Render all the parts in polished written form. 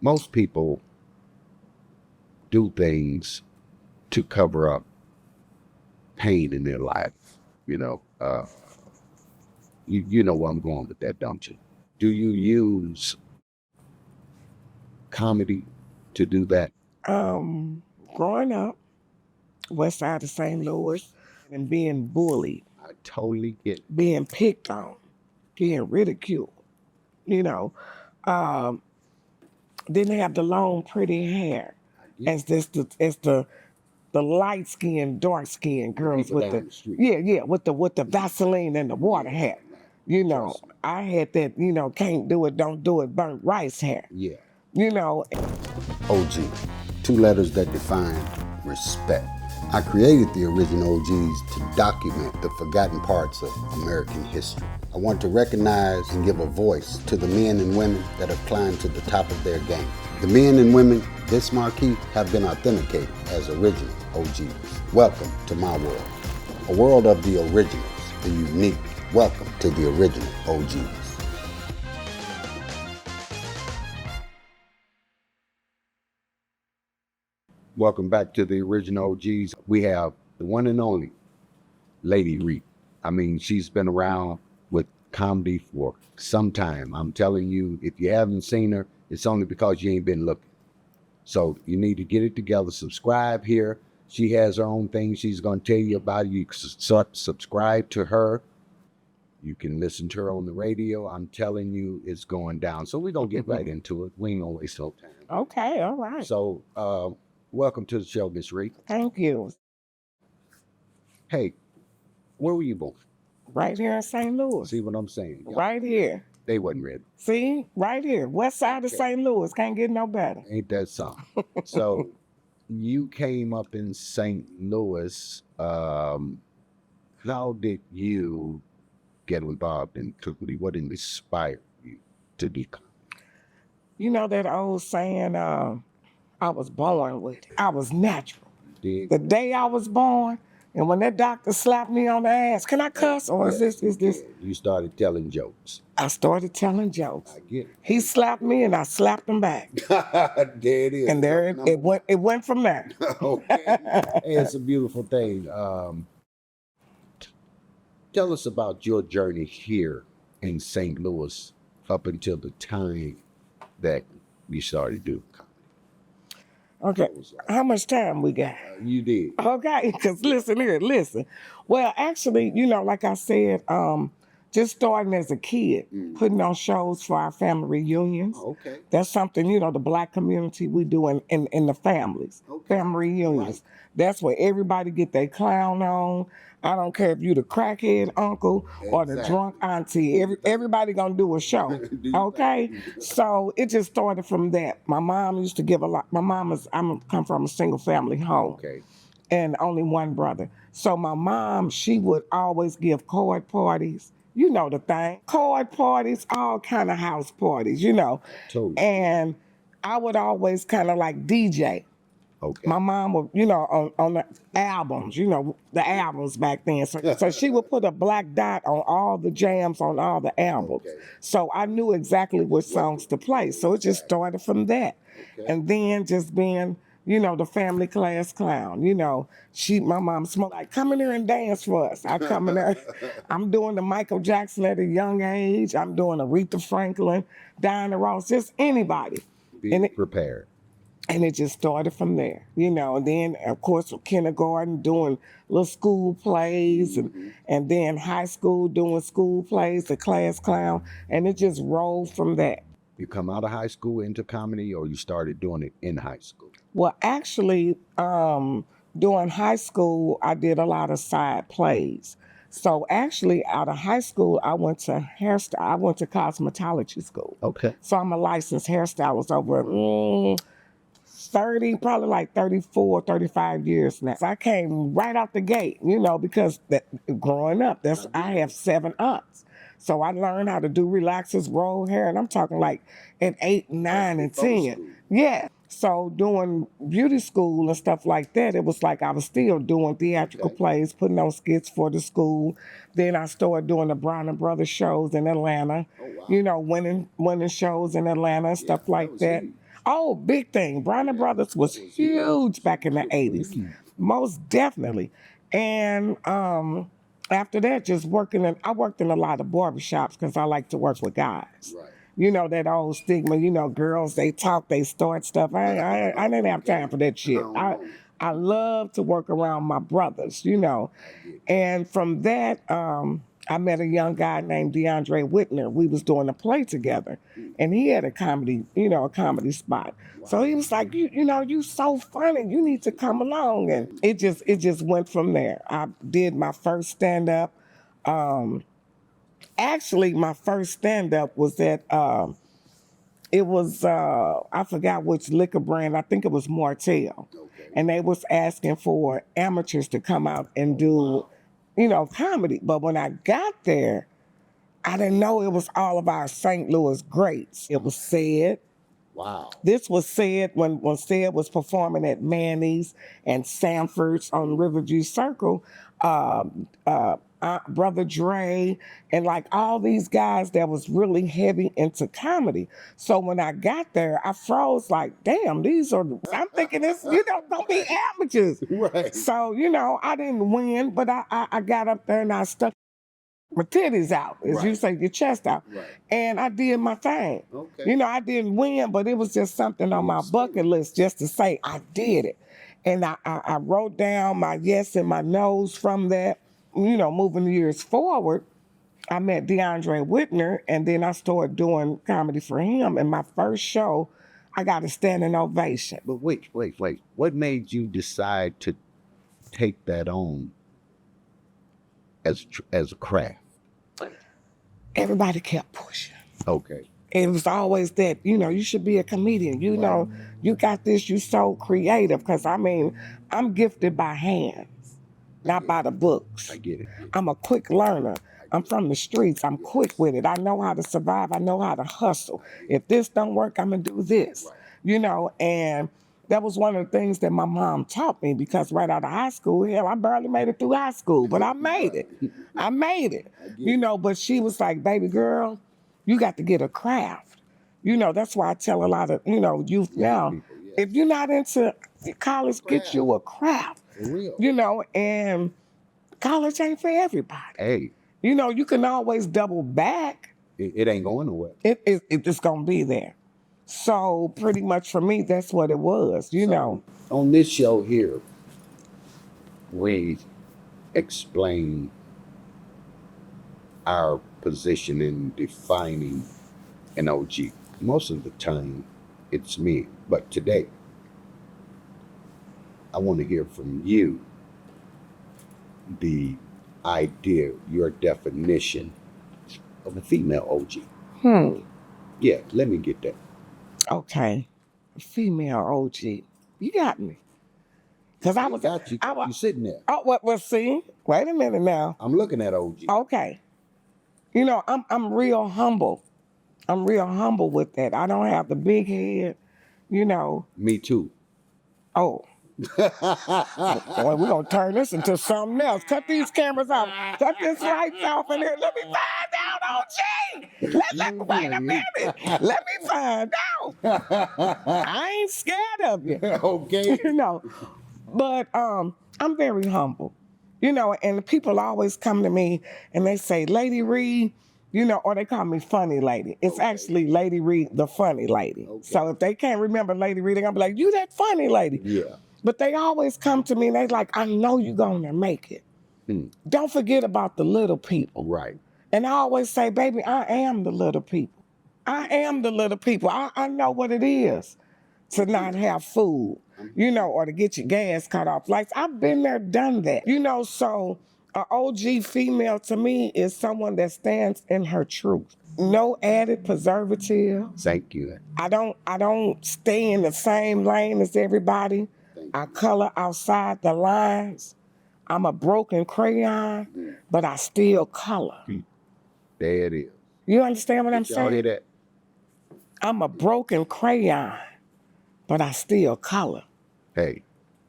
Most people do things to cover up pain in their life. You know, you know where I'm going with that, don't you? Do you use comedy to do that? Um, Growing up, west side of St. Louis, and being bullied, I totally get it. being picked on, being ridiculed, you know, um, didn't have the long, pretty hair as the light skinned, dark skinned girls People with down the the street. with the Vaseline and the water hair. You know, Trust me. I had that, can't do it, don't do it, burnt rice hair. Yeah. You know, OG, two letters that define respect. I created the original OGs to document the forgotten parts of American history. I want to recognize and give a voice to the men and women that have climbed to the top of their game. The men and women this marquee have been authenticated as original OGs. Welcome to my world, a world of the originals, the unique. Welcome to the original OGs. Welcome back to the original OGs. We have the one and only Lady Reed. I mean, she's been around with comedy for some time. I'm telling you, if you haven't seen her, it's only because you ain't been looking. So you need to get it together. Subscribe here. She has her own thing she's going to tell you about. You subscribe to her. You can listen to her on the radio. I'm telling you, it's going down. So we're going to get right into it. We ain't going to waste no time. okay, all right. So welcome to the show, Miss Reed. Thank you. Hey, where were you born? Right here in St. Louis. See what I'm saying? Right here. They wasn't ready. See, right here, west side of St. Louis. Can't get no better. Ain't that something? So you came up in St. Louis. How did you get involved in comedy? What inspired you to do comedy? You know that old saying, I was born with it. I was natural. Dig? The day I was born, and when that doctor slapped me on the ass, can I cuss or is this? You started telling jokes. I started telling jokes. I get He slapped me and I slapped him back. it. There it is. And there it went. It went from there. Okay. Hey, it's a beautiful thing. Tell us about your journey here in St. Louis up until the time that you started doing comedy. Okay. How much time we got? You did. Okay, because listen here, listen. Well, actually, like I said, just starting as a kid, putting on shows for our family reunions. Okay. That's something, the black community, we do in the families, family reunions. Right. That's where everybody get their clown on. I don't care if you the crackhead uncle or the drunk auntie. Everybody gonna do a show. Okay, so it just started from that. My mom used to give a lot. I'm come from a single family home. Okay. And only one brother. So my mom, she would always give card parties. You know the thing. Card parties, all kind of house parties, Totally. And I would always kind of like DJ. Okay. My mom would, on the albums, the albums back then. So she would put a black dot on all the jams on all the albums. Okay. So I knew exactly what songs to play. So it just started from that. Okay. And then just being, the family class clown. My mom smoked like, come in here and dance for us. I come in there. I'm doing the Michael Jackson at a young age. I'm doing Aretha Franklin, Diana Ross, just anybody. Be prepared. And it just started from there, And then, of course, kindergarten, doing little school plays, and then high school, doing school plays, the class clown, and it just rolled from that. You come out of high school into comedy, or you started doing it in high school? Well, actually, during high school, I did a lot of side plays. So actually, out of high school, I went to cosmetology school. Okay. So I'm a licensed hairstylist over 30, probably like 34, 35 years now. So I came right out the gate, because growing up, I have 7 aunts. So I learned how to do relaxers, roll hair, and I'm talking like at 8, 9, and 10. Yeah. So doing beauty school and stuff like that, it was like I was still doing theatrical plays, putting on skits for the school. Then I started doing the Brown and Brothers shows in Atlanta. You know, winning shows in Atlanta and stuff like that. Oh, big thing. Brown and Brothers was huge back in the 80s. Most definitely. And after that, just I worked in a lot of barbershops because I like to work with guys. You know, that old stigma, you know, girls, they talk, they start stuff. I didn't have time for that shit. I love to work around my brothers, you know. And from that, I met a young guy named DeAndre Whitner. We was doing a play together. And he had a comedy, you know, a comedy spot. So he was like, you know, you so funny. You need to come along. And it just went from there. I did my first stand-up. Actually, my first stand-up was at it was I forgot which liquor brand. I think it was Martell. And they was asking for amateurs to come out and do, you know, comedy. But when I got there, I didn't know it was all of our St. Louis greats. It was Said. Wow. This was Said when Said was performing at Manny's and Sanford's on Riverview Circle. Brother Dre, and like all these guys that was really heavy into comedy. So when I got there, I froze like, damn, I'm thinking this, you know, don't be amateurs. Right. So, you know, I didn't win, but I got up there and I stuck my titties out, as you say, your chest out. And I did my thing. You know, I didn't win, but it was just something on my bucket list just to say I did it. And I wrote down my yes and my no's from that. You know, moving the years forward, I met DeAndre Whitner, and then I started doing comedy for him. And my first show, I got a standing ovation. But wait. What made you decide to take that on as a craft? Everybody kept pushing. Okay. It was always that, you know, you should be a comedian. You know, you got this, you so creative. Because, I mean, I'm gifted by hands, not by the books. I get it. I'm a quick learner. I'm from the streets. I'm quick with it. I know how to survive. I know how to hustle. If this don't work, I'm going to do this. You know, and that was one of the things that my mom taught me, because right out of high school, hell, I barely made it through high school, but I made it. I made it. You know, but she was like, baby girl, you got to get a craft. You know, that's why I tell a lot of, you know, youth now, if you're not into college, get you a craft. For real. You know, and college ain't for everybody. Hey. You know, you can always double back. It ain't going nowhere. It's going to be there. So pretty much for me, that's what it was, you know. On this show here, we explain our position in defining an OG. Most of the time, it's me. But today, I want to hear from you the idea, your definition of a female OG. Yeah, let me get that. Okay. Female OG. You got me. Because I was. Got you. You sitting there. Oh, well, see? Wait a minute now. I'm looking at OG. Okay. You know, I'm real humble. I'm real humble with that. I don't have the big head, you know. Me too. Oh. Boy, we're going to turn this into something else. Cut these cameras off. Cut this lights off in here. Let me find out, OG. Wait a minute. Let me find out. I ain't scared of you. Okay. You know. But I'm very humble. You know, and people always come to me and they say, Lady Reed, you know, or they call me Funny Lady. It's actually Lady Reed, the funny lady. So if they can't remember Lady Reed, they're going to be like, you that funny lady. Yeah. But they always come to me and they like, I know you're going to make it. Don't forget about the little people. Right. And I always say, baby, I am the little people. I am the little people. I know what it is to not have food, you know, or to get your gas cut off. Like, I've been there, done that. You know, so an OG female to me is someone that stands in her truth. No added preservative. Thank you. I don't stay in the same lane as everybody. I color outside the lines. I'm a broken crayon, but I still color. There it is. You understand what I'm saying? Y'all hear that? I'm a broken crayon, but I still color. Hey,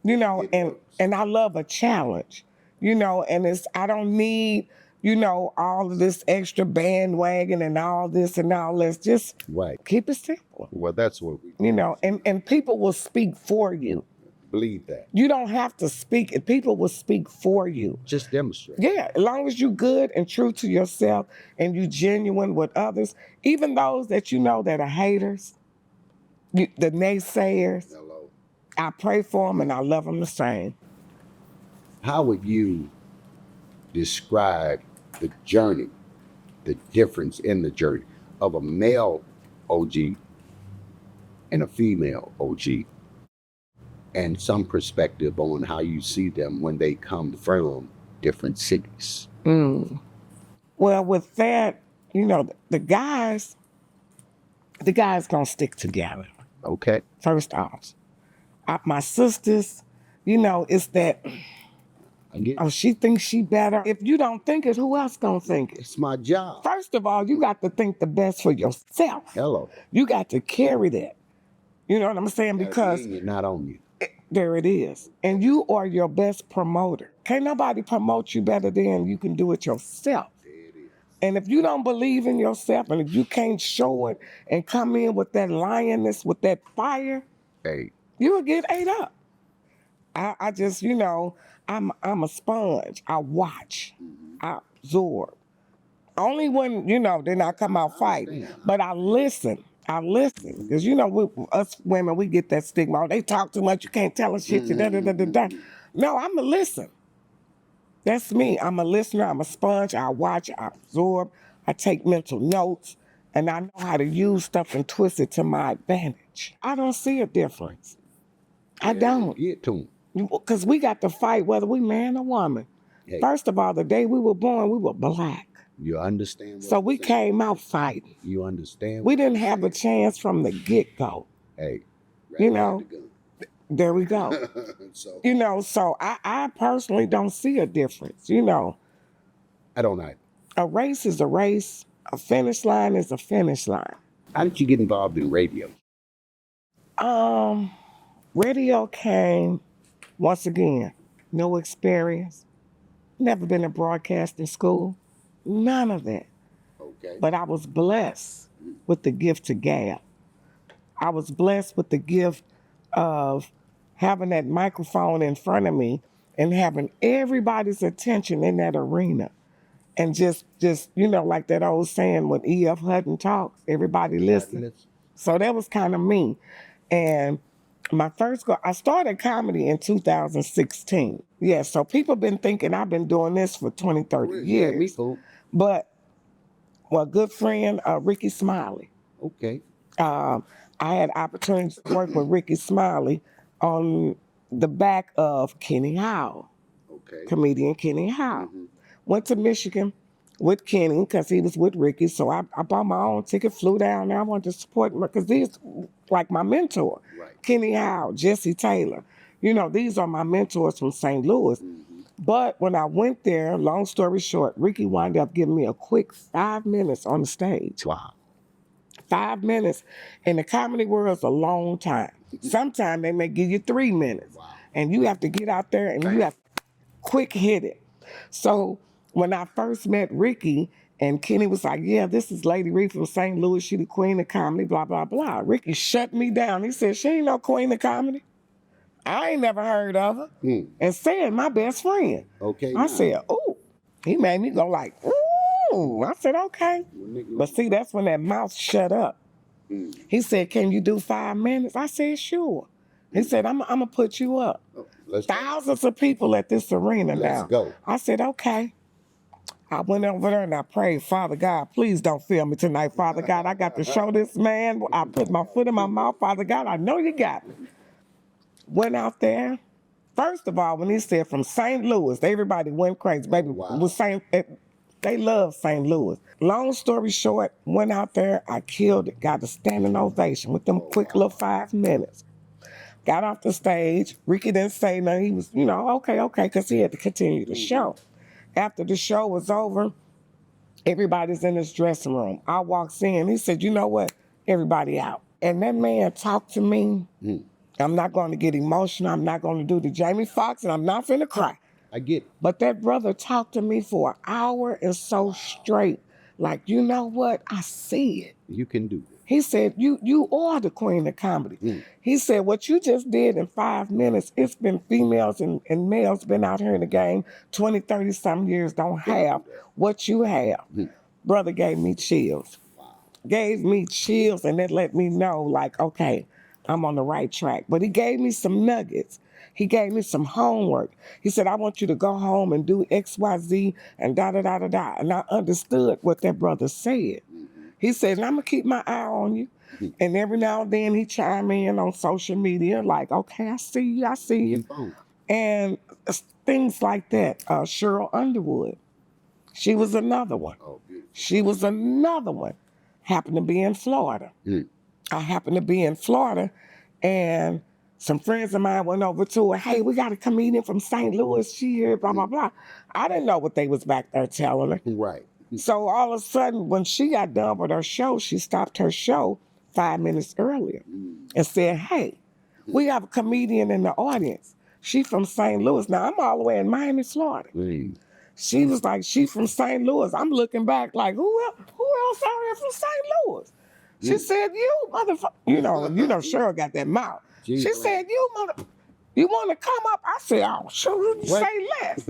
You know, it and works. and I love a challenge, you know, and I don't need, you know, all of this extra bandwagon and all this and all this. Just Right. keep it simple. Well, that's what we You know, and people will speak for you. believe that. You don't have to speak it. People will speak for you. Just demonstrate. Yeah, as long as you good and true to yourself and you genuine with others, even those that you know that are haters, the naysayers, Hello. I pray for them and I love them the same. How would you describe the journey, the difference in the journey of a male OG and a female OG, and some perspective on how you see them when they come from different cities? Well, with that, you know, the guys gonna stick together. Okay. First off, my sisters, you know, it's that. I get Oh, she thinks she better. If you don't think it, who else gonna think it? it's my job. First of all, you got to think the best for yourself. Hello. You got to carry that. You know what I'm saying? Because You're not on you. there it is. And you are your best promoter. Can't nobody promote you better than you can do it yourself. There it is. And if you don't believe in yourself and if you can't show it and come in with that lioness, with that fire, Hey, you will get ate up. I just, you know, I'm a sponge. I watch. I absorb. Only when, you know, then I come out fighting. But I listen. I listen. Because, you know, us women, we get that stigma. Oh, they talk too much. You can't tell us shit. Da. No, I'm a listen. That's me. I'm a listener. I'm a sponge. I watch. I absorb. I take mental notes. And I know how to use stuff and twist it to my advantage. I don't see a difference. I don't. get to 'em. Because we got to fight whether we man or woman. Hey. First of all, the day we were born, we were black. You understand what So I'm we saying? came out fighting. You understand We what didn't I'm have a saying? chance from the get-go. Hey, You right know, out the there we go. gun. So You know, so I personally don't see a difference. You know, I don't know. a race is a race. A finish line is a finish line. How did you get involved in radio? Radio came, once again, no experience. Never been in broadcasting school. None of that. Okay. But I was blessed with the gift to gab. I was blessed with the gift of having that microphone in front of me and having everybody's attention in that arena. And just you know, like that old saying, when E.F. Hutton talks, everybody listens. So that was kind of me. And my first I started comedy in 2016. Yeah, so people been thinking I've been doing this for 20, 30 years. Yeah, me too. But, well, good friend, Ricky Smiley. Okay. I had opportunity to work with Ricky Smiley on the back of Kenny Howe, Okay. comedian Kenny Howe. Went to Michigan with Kenny because he was with Ricky. So I bought my own ticket, flew down there. I wanted to support him because he's like my mentor. Right. Kenny Howe, Jesse Taylor. You know, these are my mentors from St. Louis. But when I went there, long story short, Ricky wound up giving me a quick 5 minutes on the stage. Wow. 5 minutes in the comedy world is a long time. Sometimes they may give you 3 minutes. Wow. And you have to get out there and you have to quick hit it. So when I first met Ricky and Kenny was like, yeah, this is Lady Reed from St. Louis. She the queen of comedy, blah, blah, blah. Ricky shut me down. He said, she ain't no queen of comedy. I ain't never heard of her. And said, my best friend. Okay. I said, ooh. He made me go like, ooh. I said, okay. But see, that's when that mouth shut up. He said, can you do 5 minutes? I said, sure. He said, I'm going to put you up. Thousands of people at this arena now. Let's go. I said, okay. I went over there and I prayed, Father God, please don't fail me tonight. Father God, I got to show this man. I put my foot in my mouth. Father God, I know you got me. Went out there. First of all, when he said from St. Louis, everybody went crazy. Baby, was saying they love St. Louis. Long story short, went out there, I killed it, got a standing ovation with them quick little 5 minutes. Got off the stage. Ricky didn't say nothing. He was, you know, okay, because he had to continue the show. After the show was over, everybody's in his dressing room. I walks in. He said, you know what? Everybody out. And that man talked to me I'm not going to get emotional. I'm not going to do the Jamie Foxx, and I'm not finna cry. I get it. But that brother talked to me for an hour and so straight. Like, you know what? I see it. You can do this. He said, you are the queen of comedy. He said, what you just did in 5 minutes, it's been females and males been out here in the game 20, 30 some years, don't have what you have. Brother gave me chills. Gave me chills, and that let me know, like, okay, I'm on the right track. But he gave me some nuggets. He gave me some homework. He said, I want you to go home and do X, Y, Z, and da-da-da-da-da. And I understood what that brother said. He said, and I'm going to keep my eye on you. And every now and then he chime in on social media like, okay, I see you, I see you. And things like that. Cheryl Underwood, she was another one. She was another one. Happened to be in Florida. I happened to be in Florida, and some friends of mine went over to her. Hey, we got a comedian from St. Louis. She here, blah, blah, blah. I didn't know what they was back there telling her. Right. So all of a sudden, when she got done with her show, she stopped her show 5 minutes earlier and said, hey, we have a comedian in the audience. She from St. Louis. Now, I'm all the way in Miami, Florida. She was like, she from St. Louis. I'm looking back like, who else out here from St. Louis? She said, you motherfucker. You know, Cheryl got that mouth. She said, you want to come up? I said, oh, sure, say less.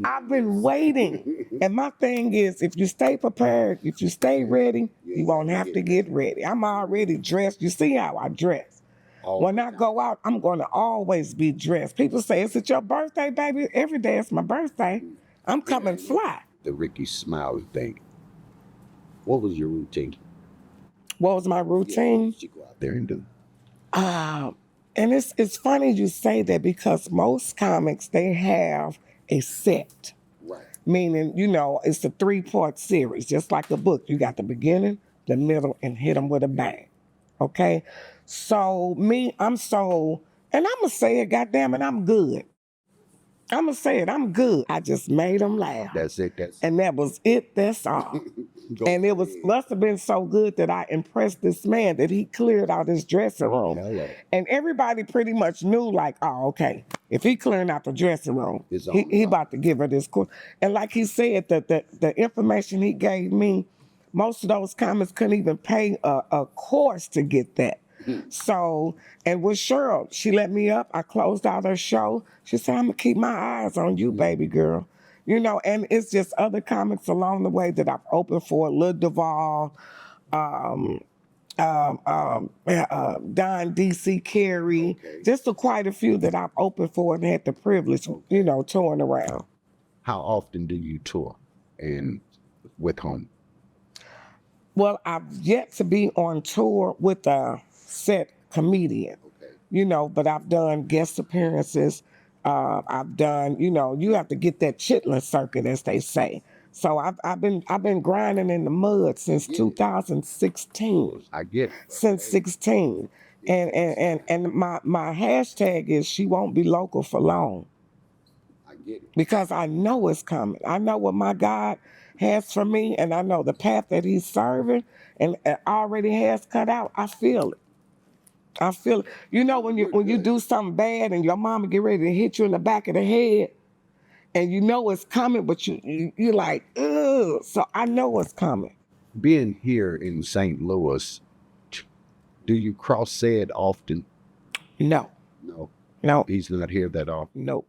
I've been waiting. And my thing is, if you stay prepared, if you stay ready, you won't have to get ready. I'm already dressed. You see how I dress. When I go out, I'm going to always be dressed. People say, is it your birthday, baby? Every day it's my birthday. I'm coming fly. The Ricky Smiley thing. What was your routine? What was my routine? You go out there and do. And it's funny you say that because most comics, they have a set. Right. Meaning, you know, it's a 3-part series, just like a book. You got the beginning, the middle, and hit them with a bang. Okay? So me, and I'm going to say it, goddammit, I'm good. I'm going to say it, I'm good. I just made them laugh. That's it. And that was it, that's all. And it must have been so good that I impressed this man that he cleared out his dressing room. Hello. And everybody pretty much knew, like, oh, okay, if he clearing out the dressing room, he about to give her this course. And like he said, the information he gave me, most of those comics couldn't even pay a course to get that. So, and with Cheryl, she let me up. I closed out her show. She said, I'm going to keep my eyes on you, baby girl. You know, and it's just other comics along the way that I've opened for. Lil Duval, Don D.C. Carey, just quite a few that I've opened for and had the privilege, you know, touring around. How often do you tour and with whom? Well, I've yet to be on tour with a set comedian, you know, but I've done guest appearances. I've done, you know, you have to get that chitlin circuit, as they say. So I've been grinding in the mud since 2016. I get it. Since 16. And my hashtag is she won't be local for long. I get it. Because I know it's coming. I know what my God has for me, and I know the path that he's serving and already has cut out. I feel it. I feel it. You know, when you do something bad and your mama get ready to hit you in the back of the head, and you know it's coming, but you're like, ugh. So I know it's coming. Being here in St. Louis, do you cross said often? No. No. He's not here that often. Nope.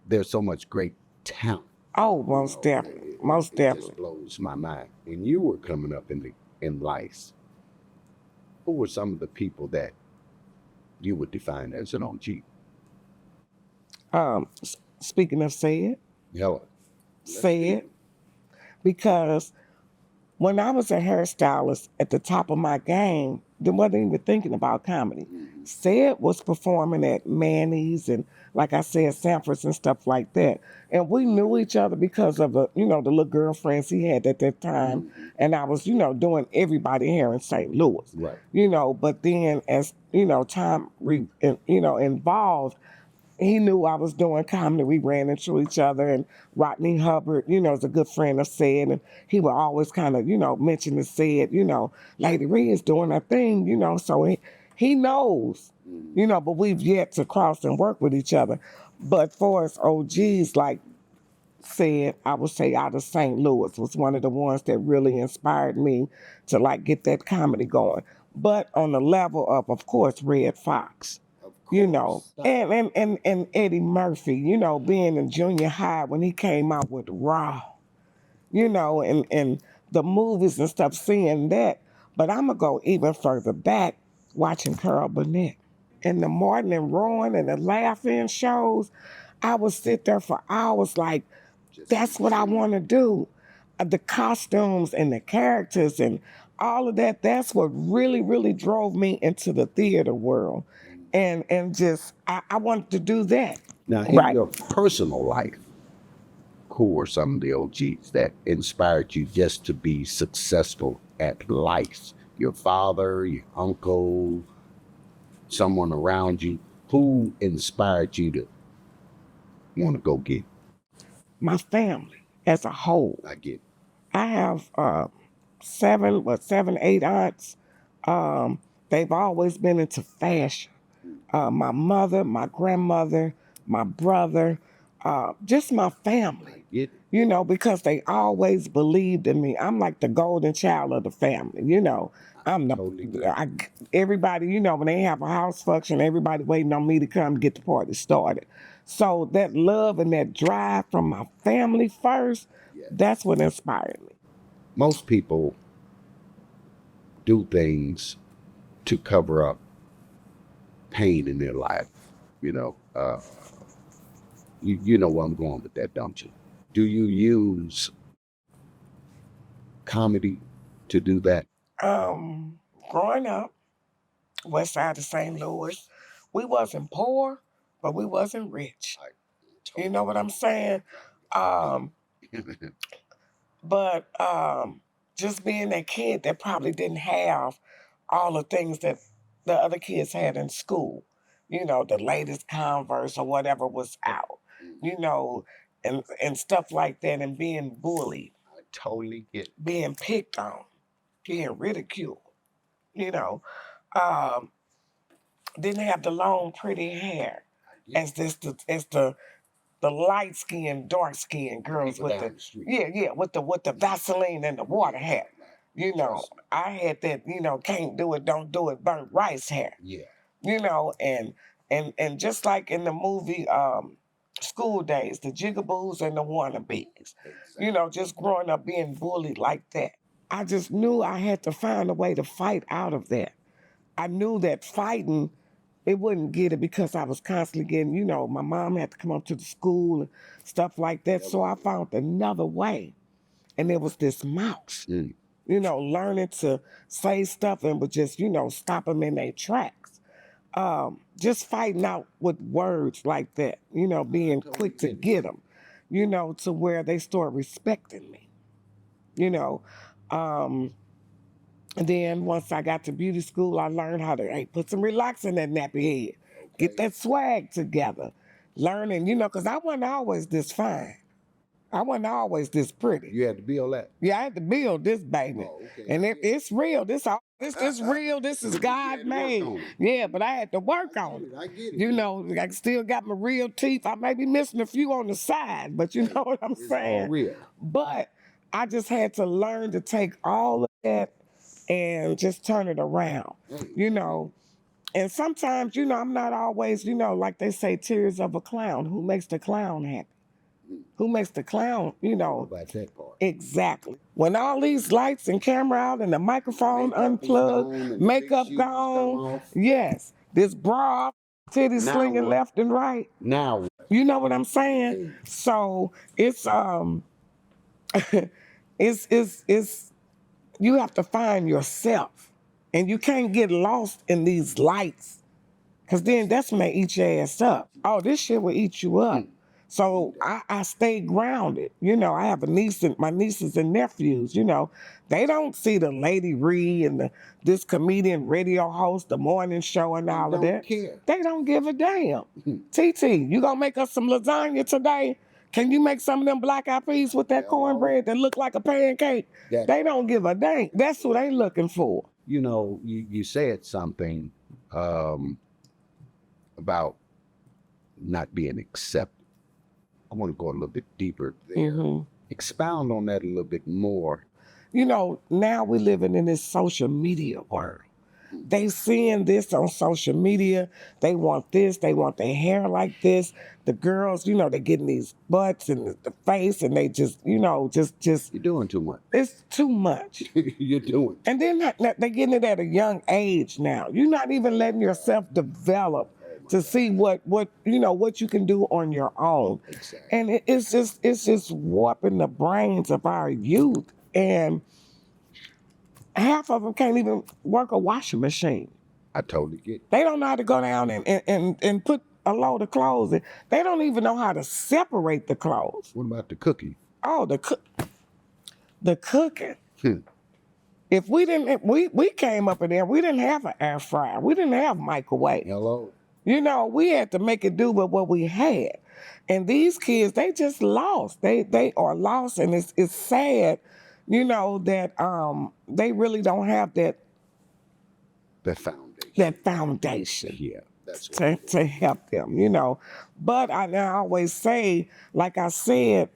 There's so much great talent. Oh, most definitely. Most definitely. It just blows my mind. And you were coming up in life. Who were some of the people that you would define as an OG? Speaking of said. Hella. Said. Because when I was a hairstylist at the top of my game, I wasn't even thinking about comedy. Said was performing at Manny's and, like I said, Sanford's and stuff like that. And we knew each other because of the little girlfriends he had at that time. And I was, doing everybody here in St. Louis. Right. But then as, time, involved, he knew I was doing comedy. We ran into each other, and Rodney Hubbard, is a good friend of Said, and he would always kind of, mention the Said, Lady Rhea is doing her thing, so he knows you know, but we've yet to cross and work with each other. But for us OGs, like said, I would say out of St. Louis was one of the ones that really inspired me to like get that comedy going. But on the level of course, Red Fox, you know, and Eddie Murphy, you know, being in junior high when he came out with Raw, you know, and the movies and stuff, seeing that. But I'm gonna go even further back, watching Carol Burnett in the Martin and Rowan and the Laugh-In shows. I would sit there for hours like, that's what I want to do. The costumes and the characters and all of that, that's what really, really drove me into the theater world. And just, I wanted to do that. Now, in your personal life, who are some of the OGs that inspired you just to be successful at life? Your father, your uncle, someone around you. Who inspired you to want to go get? My family as a whole. I get. I have 8 aunts. They've always been into fashion. My mother, my grandmother, my brother, just my family. You know, because they always believed in me. I'm like the golden child of the family. You know, I'm everybody. You know, when they have a house function, everybody waiting on me to come get the party started. So that love and that drive from my family first, that's what inspired me. Most people do things to cover up pain in their life. You know, you know where I'm going with that, don't you? Do you use comedy to do that? Growing up, west side of St. Louis, we wasn't poor, but we wasn't rich. You know what I'm saying? Um, but just being that kid that probably didn't have all the things that the other kids had in school, you know, the latest Converse or whatever was out, you know, and stuff like that, and being bullied. I totally get it. Being picked on, being ridiculed, you know. Um, didn't have the long, pretty hair as the light skinned, dark skinned girls with the Vaseline and the water hair. You know, I had that, you know, can't do it, don't do it, burnt rice hair. Yeah. You know, and just like in the movie School Days, the jigaboos and the wannabes. Exactly. You know, just growing up being bullied like that. I just knew I had to find a way to fight out of that. I knew that fighting, it wouldn't get it because I was constantly getting, you know, my mom had to come up to the school and stuff like that. So I found another way. And it was this mouse, you know, learning to say stuff and would just, you know, stop them in their tracks. Just fighting out with words like that, you know, being quick to get them, you know, to where they start respecting me, you know. And then once I got to beauty school, I learned how to put some relax in that nappy head, get that swag together, learning, you know, because I wasn't always this fine. I wasn't always this pretty. You had to build that. Yeah, I had to build this baby. Oh, okay. And it's real. This real. This is God made. Yeah, but I had to work on it. I get it. You know, I still got my real teeth. I may be missing a few on the side, but you know what I'm saying? All real. But I just had to learn to take all of that and just turn it around, you know. And sometimes, you know, I'm not always, you know, like they say, tears of a clown. Who makes the clown happy? Who makes the clown, you know? About that part. Exactly. When all these lights and camera out and the microphone unplugged, makeup gone, yes, this bra, titties slinging left and right. Now, you know what I'm saying? So it's it's you have to find yourself, and you can't get lost in these lights, because then that's gonna eat your ass up. Oh, this shit will eat you up. So I stay grounded. You know, I have my nieces and nephews, you know, they don't see the Lady Ree and this comedian radio host, the morning show and all of that. Care. They don't give a damn. TT, you gonna make us some lasagna today? Can you make some of them black eyed peas with that cornbread that look like a pancake? They don't give a dang. That's what they looking for. You know, you said something about not being accepted. I want to go a little bit deeper there. Expound on that a little bit more. You know, now we're living in this social media world. They seeing this on social media. They want this. They want their hair like this. The girls, you know, they're getting these butts and the face, and they just, you know, just. You're doing too much. It's too much. You're doing. And then they're getting it at a young age now. You're not even letting yourself develop to see what you know what you can do on your own. Exactly. And it's just warping the brains of our youth. And half of them can't even work a washing machine. I totally get it. They don't know how to go down and put a load of clothes in. They don't even know how to separate the clothes. What about the cooking? Oh, the cooking. Hmm. If we didn't, we came up in there, we didn't have an air fryer. We didn't have microwave. Hello. You know, we had to make it do with what we had. And these kids, they just lost. They are lost, and it's sad, you know, that they really don't have that foundation. Yeah, that's what to help them, you know. But I always say, like I said,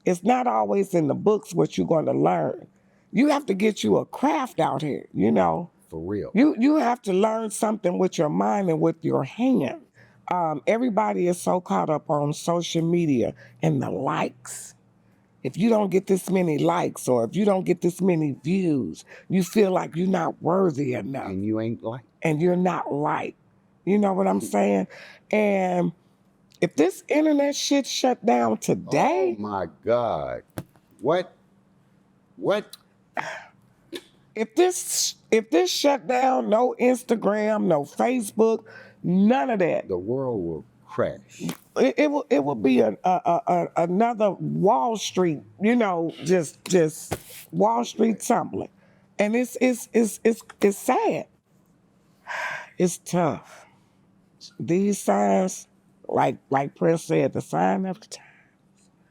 it's not always in the books what you're going to learn. You have to get you a craft out here, you know. For real. You have to learn something with your mind and with your hand. Everybody is so caught up on social media and the likes. If you don't get this many likes or if you don't get this many views, you feel like you're not worthy enough. And you ain't like. And you're not liked. You know what I'm saying? And if this internet shit shut down today. Oh my God. What? If this shut down, no Instagram, no Facebook, none of that. The world will crash. It will be another Wall Street, you know, just Wall Street tumbling, and it's sad. It's tough. These signs, like Prince said, the sign of the times.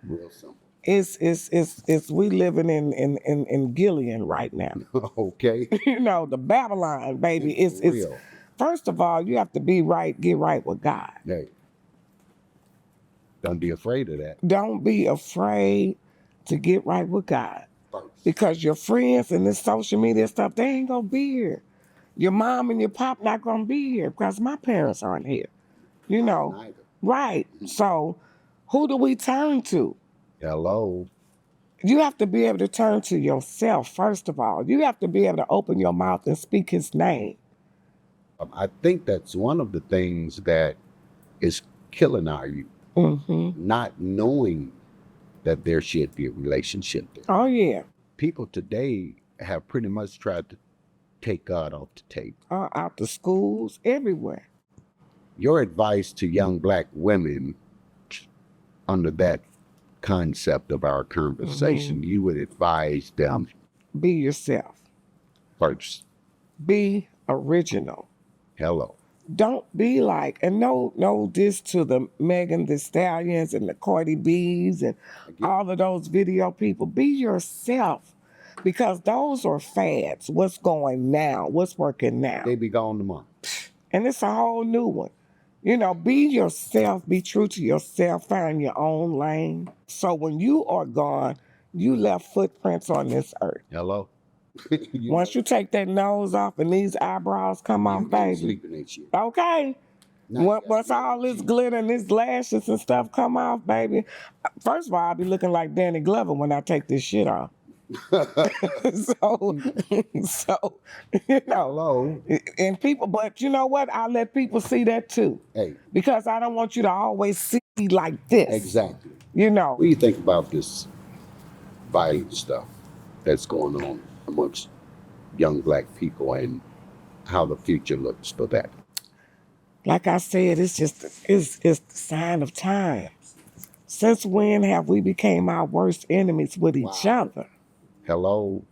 Real simple. It's we living in Gilead right now. Okay. You know, the Babylon, baby. It's real. First of all, you have to be right, get right with God. Hey. Don't be afraid of that. Don't be afraid to get right with God. First. Because your friends and this social media stuff, they ain't gonna be here. Your mom and your pop not gonna be here because my parents aren't here. You know. Neither. Right. So who do we turn to? Hello. You have to be able to turn to yourself, first of all. You have to be able to open your mouth and speak his name. I think that's one of the things that is killing our youth. Not knowing that there should be a relationship there. Oh, yeah. People today have pretty much tried to take God off the table. Out the schools, everywhere. Your advice to young black women under that concept of our conversation, you would advise them. Be yourself. First. Be original. Hello. Don't be like, and no diss to the Megan Thee Stallions and the Cardi B's and all of those video people. Be yourself, because those are fads. What's going now? What's working now? They be gone tomorrow. And it's a whole new one. You know, be yourself, be true to yourself, find your own lane. So when you are gone, you left footprints on this earth. Hello. Once you take that nose off and these eyebrows come off, baby. Sleeping that shit. Okay. Once all this glitter and these lashes and stuff come off, baby. First of all, I'll be looking like Danny Glover when I take this shit off. so, you know. Hello. And people, but you know what? I let people see that too. Hey. Because I don't want you to always see like this. Exactly. You know. What do you think about this violent stuff that's going on amongst young black people and how the future looks for that? Like I said, it's the sign of times. Since when have we became our worst enemies with each other? Hello.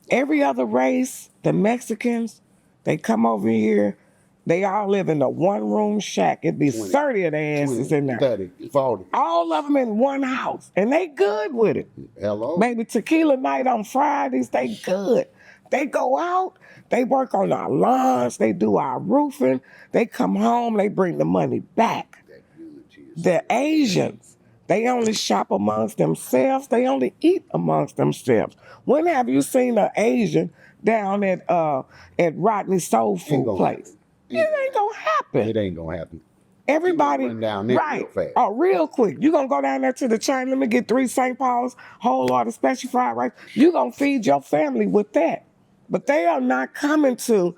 Every other race, the Mexicans, they come over here, they all live in a one-room shack. It'd be 20, 30 of their asses 20, in there. 30, 40. All of them in one house, and they good with it. Hello. Maybe tequila night on Fridays, they good. They go out, they work on our lawns, they do our roofing, they come home, they bring the money back. That unity is The Asians, they only shop amongst themselves, they only eat amongst themselves. When have you seen an Asian down at Rodney's Soul Food place? It ain't gonna happen. It ain't gonna happen. Everybody, Run down there right? real fast. Oh, real quick. You gonna go down there to the chain? Let me get 3 St. Paul's whole order special fried rice. You gonna feed your family with that? But they are not coming to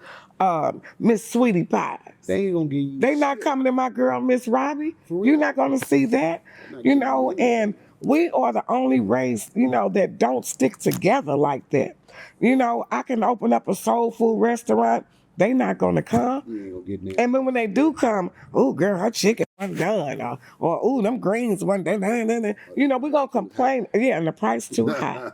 Miss Sweetie Pie. They ain't gonna give you. They not coming to my girl Miss Robbie. For real. You're not gonna see that, you know. And we are the only race, you know, that don't stick together like that. You know, I can open up a soul food restaurant. They not gonna come. You ain't gonna get in there. And then when they do come, oh girl, her chicken wasn't done, or oh them greens wasn't done. You know, we're gonna complain. Yeah, and the price too high.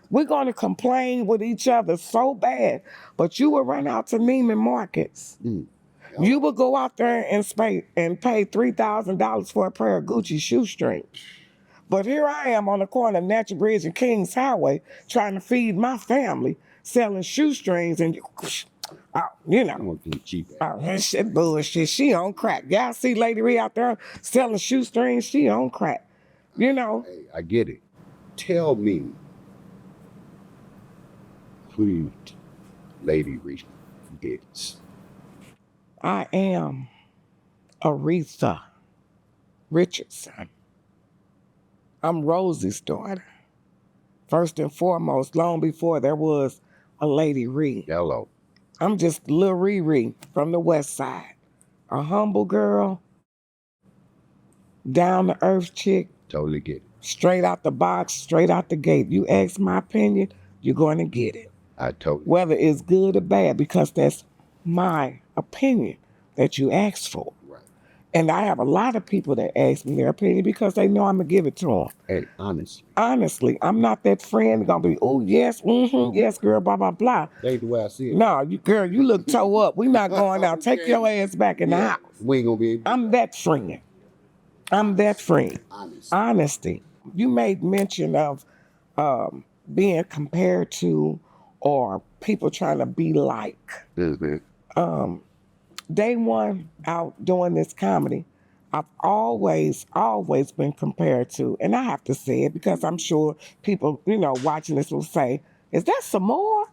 We're gonna complain with each other so bad. But you will run out to Neiman Markets. You will go out there and pay $3,000 for a pair of Gucci shoestrings. But here I am on the corner of Natural Bridge and Kings Highway trying to feed my family, selling shoestrings and you I'm know. gonna get cheap. Oh, that shit bullshit. She on crack. Y'all see Lady Ree out there selling shoestrings? She on crack. You know. Hey, I get it. Tell me who Lady Ree is. I am Aretha Richardson. I'm Rosie's daughter. First and foremost, long before there was a Lady Ree. Hello. I'm just Lil Riri from the West Side. A humble girl, down to earth chick, Totally get it. straight out the box, straight out the gate. You ask my opinion, you're going to get it. I totally. Whether it's good or bad, because that's my opinion that you asked for. Right. And I have a lot of people that ask me their opinion because they know I'm going to give it to them. Hey, honestly. Honestly, I'm not that friend going to be, oh, yes, yes, girl, blah, blah, blah. That's the way I see it. No, girl, you look toe up. We not going out. Take your ass back in the house. We ain't gonna be able to. I'm that friend. I'm that friend. Honestly. Honesty. You made mention of being compared to or people trying to be like. Day one out doing this comedy, I've always been compared to, and I have to say it because I'm sure people, you know, watching this will say, is that some more?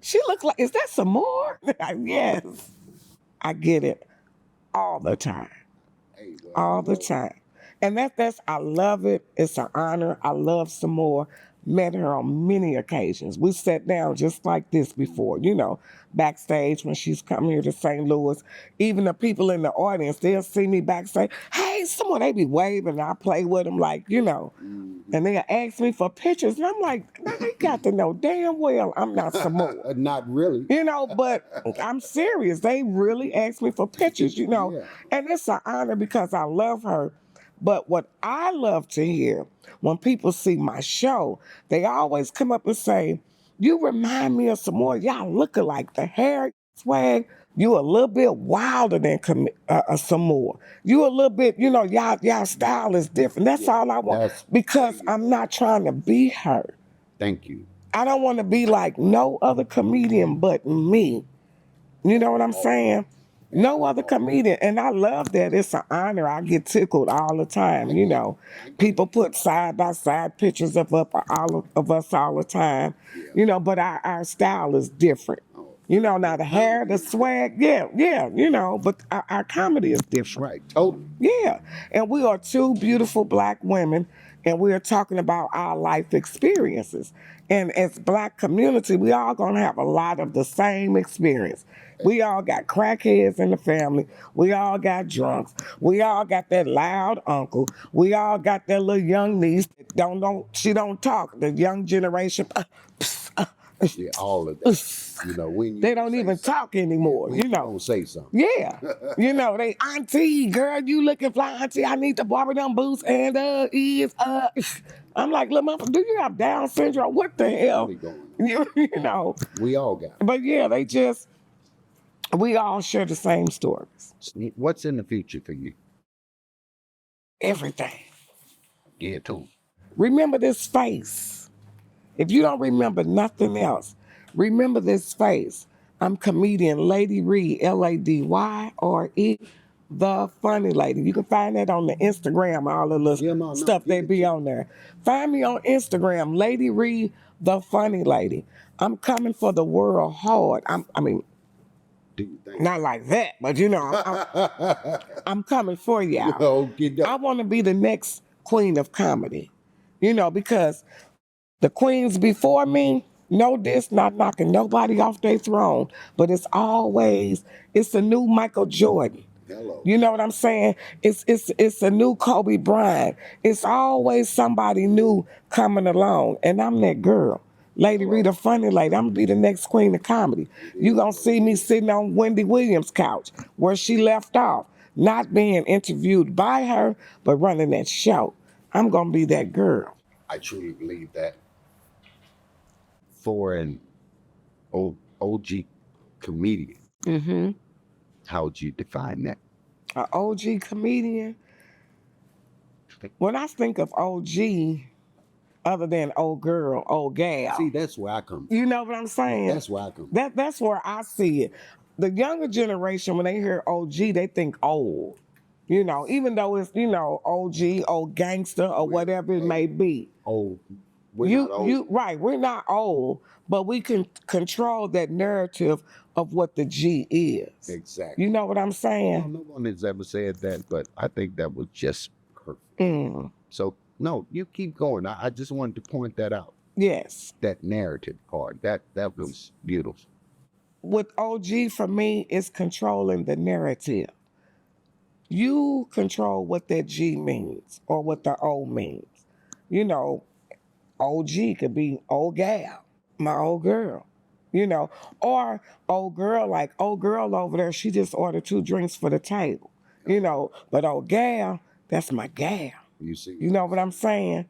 She looked like, is that some more? Yes. I get it all the time. All the time. And that's, I love it. It's an honor. I love some more. Met her on many occasions. We sat down just like this before, you know, backstage when she's coming here to St. Louis. Even the people in the audience, they'll see me backstage. Hey, someone, they be waving. And I play with them like, you know. And they'll ask me for pictures. And I'm like, they got to know damn well I'm not some more. Not really. You know, but I'm serious. They really ask me for pictures, you know. Yeah. And it's an honor because I love her. But what I love to hear when people see my show, they always come up and say, you remind me of some more. Y'all look alike. The hair, swag, you a little bit wilder than some more. You a little bit, you know, y'all style is different. That's all I want. Because I'm not trying to be her. Thank you. I don't want to be like no other comedian but me. You know what I'm saying? No other comedian. And I love that. It's an honor. I get tickled all the time, you know. People put side-by-side pictures of all of us all the time, you know, but our style is different. You know, now the hair, the swag, yeah, you know, but our comedy is different. Right, totally. Yeah. And we are two beautiful Black women, and we are talking about our life experiences. And as Black community, we all gonna have a lot of the same experience. We all got crackheads in the family. We all got drunks. We all got that loud uncle. We all got that little young niece that she don't talk. The young generation. Yeah, all of that. You know, when they don't even talk anymore, you know. Don't say something. Yeah. You know, they, auntie, girl, you looking fly, auntie. I need to barber them boots and I'm like, look, mama, do you have Down syndrome? What the hell? You know. We all got it. But yeah, we all share the same stories. What's in the future for you? Everything. Yeah, too. Remember this face. If you don't remember nothing else, Remember this face. I'm comedian Lady Reed, LadyRe, the funny lady. You can find that on the Instagram, all of the Yeah, no, stuff give they it be to on there. Find me on Instagram, Lady Reed, the funny lady. I'm coming for the world hard. I mean, Do you think? not like that, but I'm coming for y'all. Okay, I want to be the next queen of comedy, because the queens before me, know this, not knocking nobody off their throne, but it's a new Michael Jordan. Hello. You know what I'm saying? It's a new Kobe Bryant. It's always somebody new coming along, and I'm that girl. Lady Rita, funny lady. I'm gonna be the next queen of comedy. You gonna see me sitting on Wendy Williams' couch where she left off, not being interviewed by her, but running that show. I'm gonna be that girl. I truly believe that. For an OG comedian, how would you define that? An OG comedian. When I think of OG, other than old girl, old gal. See, that's where I come from. You know what I'm saying? That's where I come from. That's where I see it. The younger generation, when they hear OG, they think old. Even though it's, OG, old gangster, or whatever it may be. Oh, we're not old. Right, we're not old, but we can control that narrative of what the G is. Exactly. You know what I'm saying? No one has ever said that, but I think that was just perfect. So, no, you keep going. I just wanted to point that out. Yes. That narrative part, that was beautiful. With OG, for me, is controlling the narrative. You control what that G means or what the O means. OG could be old gal, my old girl, or old girl, like old girl over there, she just ordered 2 drinks for the table, but old gal, that's my gal. You see? You know what I'm saying?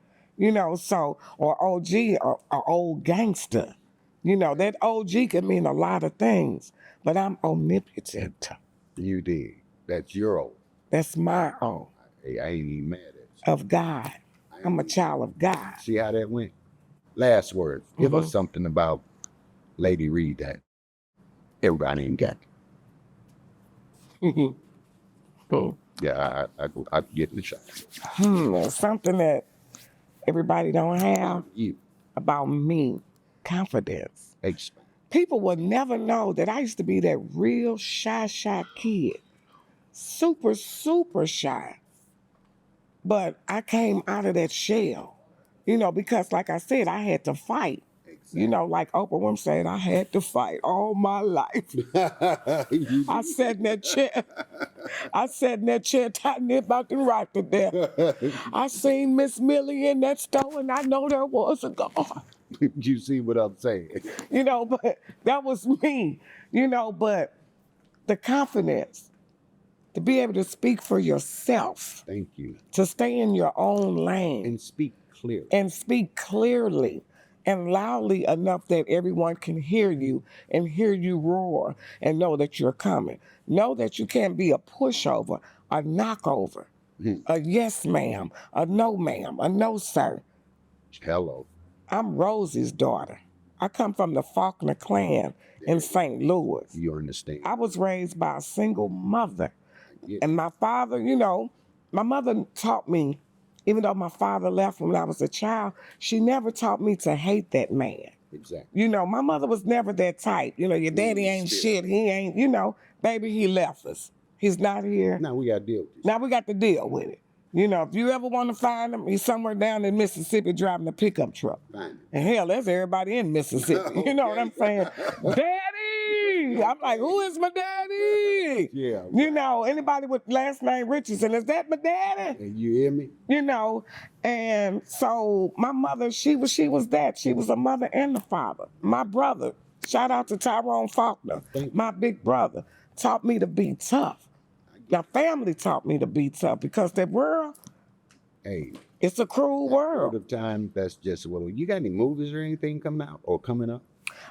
So, or OG, or old gangster. That OG can mean a lot of things, but I'm omnipotent. You did. That's your old. That's my own. Hey, I ain't even mad at you. Of God. I'm a child of God. See how that went? Last words. Give us something about Lady Reed that everybody ain't got. Yeah, I get the shot. Something that everybody don't have You. about me. Confidence. Expand. People will never know that I used to be that real shy kid. Super, super shy. But I came out of that shell, because like I said, I had to fight. Exactly. Like Oprah Winfrey said, I had to fight all my life. I sat in that chair. Tighten it about to rock to death. I seen Miss Millie in that store, and I know there was a God. You see what I'm saying? But that was me. But the confidence to be able to speak for yourself. Thank you. To stay in your own lane. And speak clearly. And speak clearly and loudly enough that everyone can hear you and hear you roar and know that you're coming. Know that you can't be a pushover, a knockover, a yes ma'am, a no ma'am, a no sir. Hello. I'm Rosie's daughter. I come from the Faulkner clan in St. Louis. You understand. I was raised by a single mother. Yeah. And my father, my mother taught me, even though my father left when I was a child, she never taught me to hate that man. Exactly. My mother was never that type. Your daddy ain't shit. He ain't, baby, he left us. He's not here. Now we got to deal with this. Now we got to deal with it. If you ever want to find him, he's somewhere down in Mississippi driving a pickup truck. Fine. And hell, that's everybody in Mississippi. Okay. You know what I'm saying? Daddy! I'm like, who is my daddy? Yeah. Right. Anybody with last name Richardson, is that my daddy? And you hear me? And so my mother, she was that. She was a mother and a father. My brother, shout out to Tyrone Faulkner, my big brother, taught me to be tough. Now, family taught me to be tough because that world, hey, it's a cruel world. Of time, that's just you got any movies or anything coming out or coming up?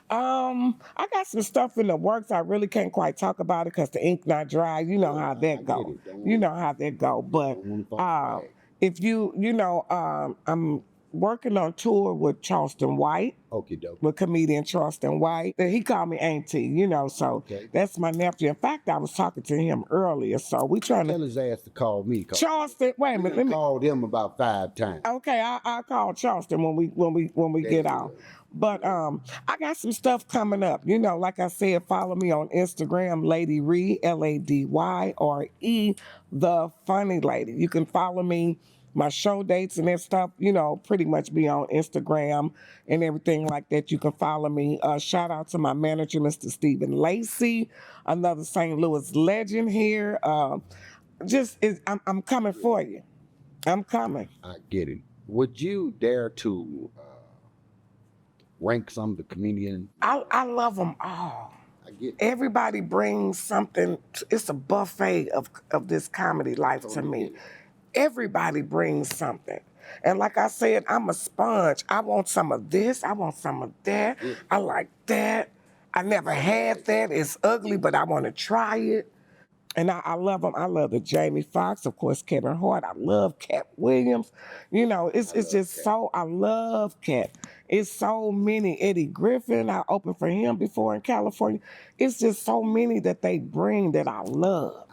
I got some stuff in the works. I really can't quite talk about it because the ink not dry. You know how that go. You know how that go. But if I'm working on tour with Charleston White, Okie doke. with comedian Charleston White. He called me Auntie, you know, so Okay. that's my nephew. In fact, I was talking to him earlier, so we trying Tell to. his ass to call me. Charleston, wait a minute, let me. Called him about 5 times. Okay, I'll call Charleston when we get out. But I got some stuff coming up. You know, like I said, follow me on Instagram, Lady Ree, LadyRe, the funny lady. You can follow me, my show dates and that stuff, you know, pretty much be on Instagram and everything like that. You can follow me. Shout out to my manager, Mr. Stephen Lacey, another St. Louis legend here. I'm coming for you. I'm coming. I get it. Would you dare to rank some of the comedians? I love them all. I get it. Everybody brings something. It's a buffet of this comedy life to me. Everybody brings something. And like I said, I'm a sponge. I want some of this. I want some of that. Yeah. I like that. I never had that. It's ugly, but I want to try it. And I love them. I love the Jamie Foxx, of course, Kevin Hart. I love Cat Williams. You know, it's just Cat. So, I love Cat. It's so many. Eddie Griffin, I opened for him before in California. It's just so many that they bring that I love.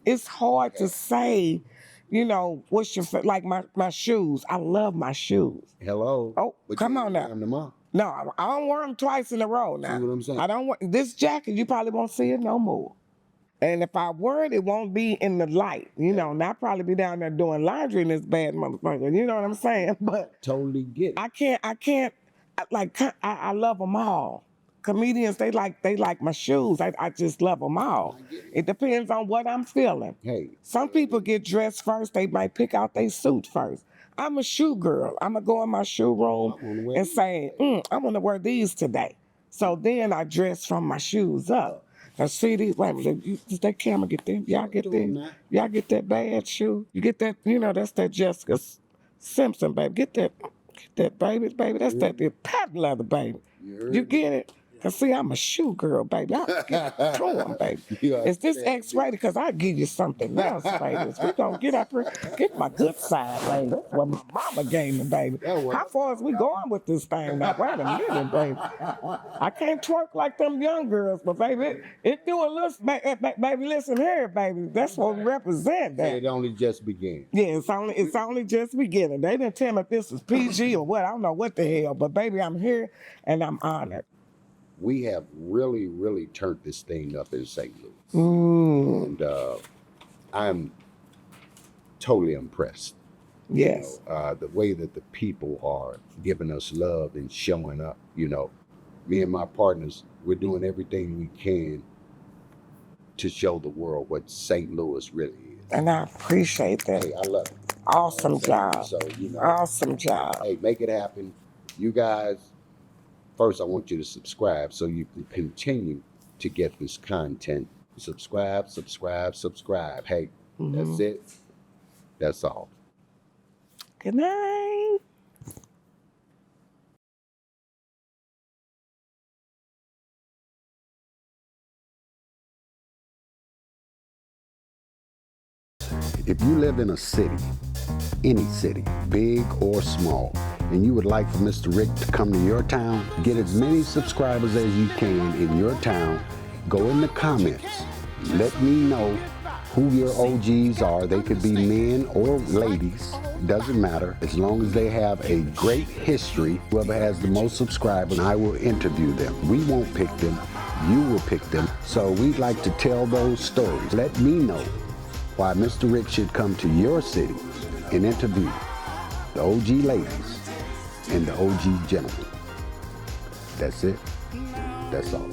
It's hard to say, you know, what's your, like my shoes. I love my shoes. Hello. Oh, But come you on now. them up. No, I don't wear them twice in a row now. See what I'm saying? I don't want this jacket. You probably won't see it no more. And if I wear it, it won't be in the light, you know. And I'll probably be down there doing laundry in this bad motherfucker. You know what I'm saying? But Totally get it. I love them all. Comedians, they like my shoes. I just love them all. It depends on what I'm feeling. Hey. Some people get dressed first. They might pick out their suit first. I'm a shoe girl. I'm going to go in my shoe room and say, I want to wear these today. So then I dress from my shoes up. Now see these, wait a minute, does that camera get them? Y'all get them? Y'all get that bad shoe? You get that, you know, that's that Jessica Simpson, baby. Get that baby, that's that patent leather, baby. You get it? Cause see, I'm a shoe girl, baby. I'll get torn, baby. Is this X-rated? Because I'll give you something else, baby. We gonna get up here, get my good side, baby. That's what my mama gave me, baby. How far is we going with this thing now? Wait a minute, baby. I can't twerk like them young girls, but baby, it do a little, baby, listen here, baby. That's what we represent, baby. It only just began. Yeah, it's only just beginning. They didn't tell me if this was PG or what. I don't know what the hell, but baby, I'm here and I'm honored. We have really, really turned this thing up in St. Louis. And I'm totally impressed. Yes. You know, the way that the people are giving us love and showing up. You know, me and my partners, we're doing everything we can to show the world what St. Louis really is. And I appreciate that. Hey, I love it. Awesome job. So, you know, awesome job. Hey, make it happen. You guys, first I want you to subscribe so you can continue to get this content. Subscribe. Hey, that's it. That's all. Good night. If you live in a city, any city, big or small, and you would like for Mr. Rick to come to your town, get as many subscribers as you can in your town, go in the comments. Let me know who your OGs are. They could be men or ladies. Doesn't matter. As long as they have a great history, whoever has the most subscribers, I will interview them. We won't pick them. You will pick them. So we'd like to tell those stories. Let me know why Mr. Rick should come to your city and interview the OG ladies and the OG gentlemen. That's it. That's all.